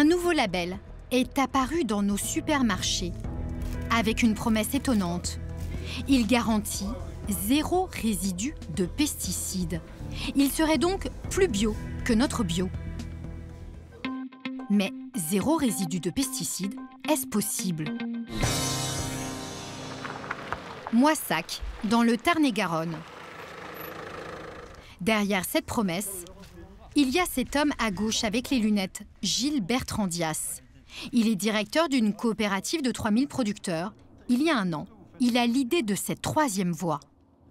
nouveau label est apparu dans nos supermarchés avec une promesse étonnante. Il garantit 0 résidu de pesticides. Il serait donc plus bio que notre bio. Mais 0 résidu de pesticides, est-ce possible? Moissac, dans le Tarn-et-Garonne. Derrière cette promesse, il y a cet homme à gauche avec les lunettes, Gilles Bertrandias. Il est directeur d'une coopérative de 3000 producteurs. Il y a un an, il a l'idée de cette 3e voie.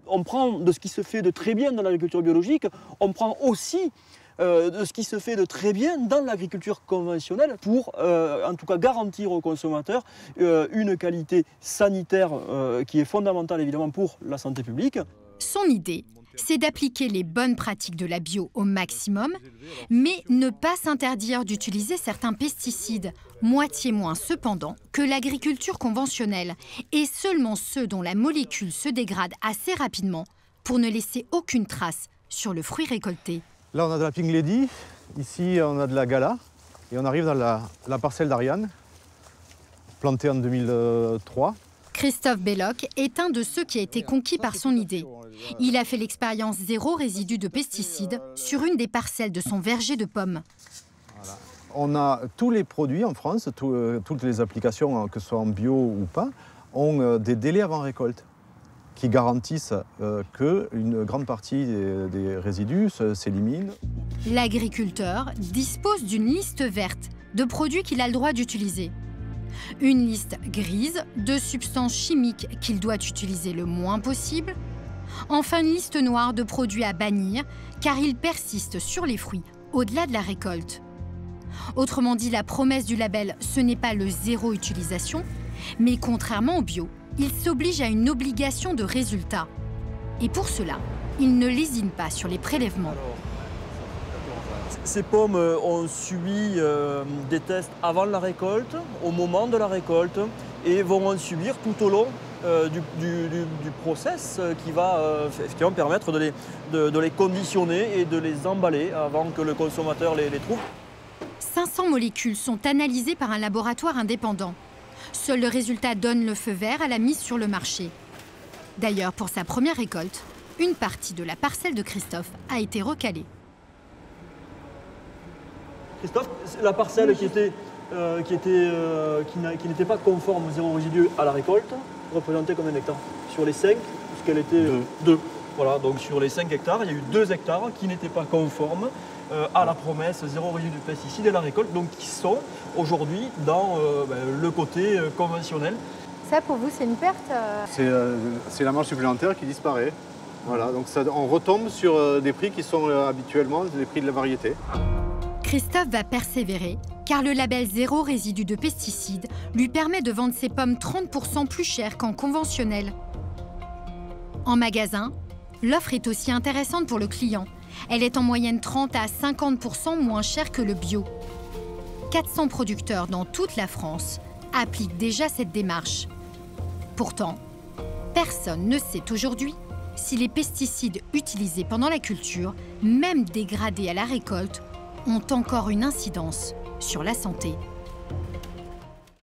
On prend de ce qui se fait de très bien dans l'agriculture biologique, on prend aussi de ce qui se fait de très bien dans l'agriculture conventionnelle pour, en tout cas, garantir aux consommateurs une qualité sanitaire qui est fondamentale évidemment pour la santé publique. Son idée, c'est d'appliquer les bonnes pratiques de la bio au maximum, mais ne pas s'interdire d'utiliser certains pesticides, moitié moins cependant que l'agriculture conventionnelle, et seulement ceux dont la molécule se dégrade assez rapidement pour ne laisser aucune trace sur le fruit récolté. Là, on a de la Pink Lady, ici, on a de la Gala, et on arrive dans la parcelle d'Ariane, plantée en 2003. Christophe Belloc est un de ceux qui a été conquis par son idée. Il a fait l'expérience 0 résidu de pesticides sur une des parcelles de son verger de pommes. Voilà. On a tous les produits en France, toutes les applications, que ce soit en bio ou pas, ont des délais avant récolte qui garantissent qu'une grande partie des résidus s'éliminent. L'agriculteur dispose d'une liste verte de produits qu'il a le droit d'utiliser. Une liste grise de substances chimiques qu'il doit utiliser le moins possible. Enfin, une liste noire de produits à bannir car ils persistent sur les fruits au-delà de la récolte. Autrement dit, la promesse du label, ce n'est pas le 0 utilisation, mais contrairement au bio, il s'oblige à une obligation de résultat. Et pour cela, il ne lésine pas sur les prélèvements. Ces pommes ont subi des tests avant la récolte, au moment de la récolte, et vont en subir tout au long du process qui va effectivement permettre de les conditionner et de les emballer avant que le consommateur les trouve. 500 molécules sont analysées par un laboratoire indépendant. Seul le résultat donne le feu vert à la mise sur le marché. D'ailleurs, pour sa première récolte, une partie de la parcelle de Christophe a été recalée. Christophe, la parcelle qui n'était pas conforme au 0 résidu à la récolte représentait combien d'hectares? Sur les 5, puisqu'elle était 2. Voilà, donc sur les 5 hectares, il y a eu 2 hectares qui n'étaient pas conformes à la promesse 0 résidu de pesticides et la récolte, donc qui sont aujourd'hui dans le côté conventionnel. Ça, pour vous, c'est une perte C'est la marge supplémentaire qui disparaît. Voilà, donc on retombe sur des prix qui sont habituellement des prix de la variété. Christophe va persévérer, car le label 0 résidu de pesticides lui permet de vendre ses pommes 30% plus chères qu'en conventionnel. En magasin, l'offre est aussi intéressante pour le client. Elle est en moyenne 30 à 50% moins chère que le bio. 400 producteurs dans toute la France appliquent déjà cette démarche. Pourtant, personne ne sait aujourd'hui si les pesticides utilisés pendant la culture, même dégradés à la récolte, ont encore une incidence sur la santé.